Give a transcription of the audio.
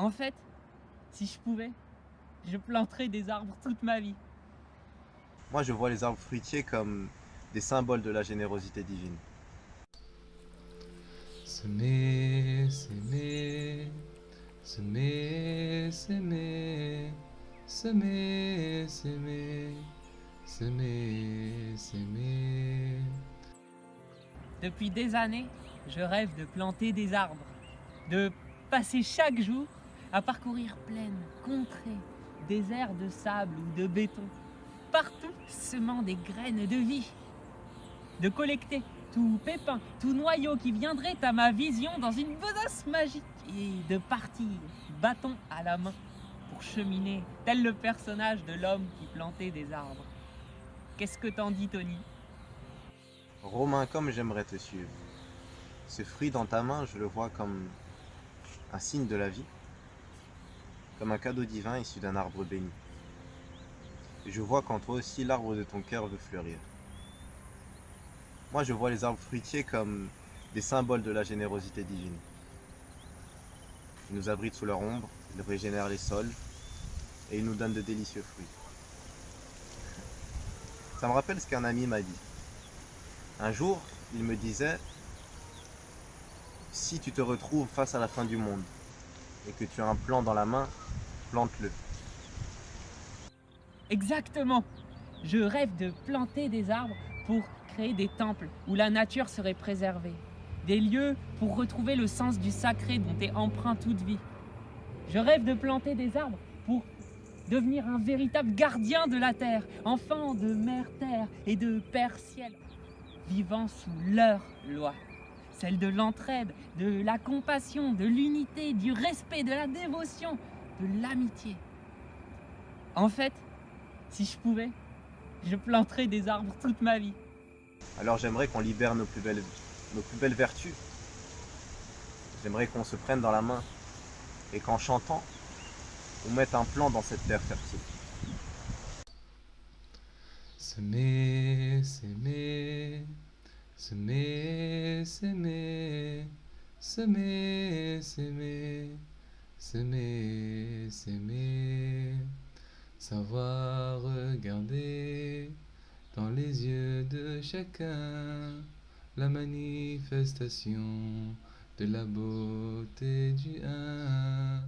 En fait, si je pouvais, je planterais des arbres toute ma vie. Moi, je vois les arbres fruitiers comme des symboles de la générosité divine. Semer, semer, semer, semer, semer, semer, semer, semer. Depuis des années, je rêve de planter des arbres, de passer chaque jour à parcourir plaines, contrées, déserts de sable ou de béton, partout semant des graines de vie, de collecter tout pépin, tout noyau qui viendrait à ma vision dans une besace magique et de partir, bâton à la main, pour cheminer, tel le personnage de l'homme qui plantait des arbres. Qu'est-ce que t'en dis, Tony? Romain, comme j'aimerais te suivre. Ce fruit dans ta main, je le vois comme un signe de la vie, comme un cadeau divin issu d'un arbre béni. Et je vois qu'en toi aussi l'arbre de ton cœur veut fleurir. Moi, je vois les arbres fruitiers comme des symboles de la générosité divine. Ils nous abritent sous leur ombre, ils régénèrent les sols et ils nous donnent de délicieux fruits. Ça me rappelle ce qu'un ami m'a dit. Un jour, il me disait, si tu te retrouves face à la fin du monde et que tu as un plan dans la main, plante-le. Exactement. Je rêve de planter des arbres pour créer des temples où la nature serait préservée. Des lieux pour retrouver le sens du sacré dont est empreint toute vie. Je rêve de planter des arbres pour devenir un véritable gardien de la terre, enfant de mère terre et de père ciel, vivant sous leur loi. Celle de l'entraide, de la compassion, de l'unité, du respect, de la dévotion, de l'amitié. En fait, si je pouvais, je planterais des arbres toute ma vie. Alors j'aimerais qu'on libère nos plus belles vertus. J'aimerais qu'on se prenne dans la main et qu'en chantant, on mette un plan dans cette terre fertile. Semer, semer, semer, semer, semer, semer, semer, semer. Savoir regarder dans les yeux de chacun la manifestation de la beauté du un.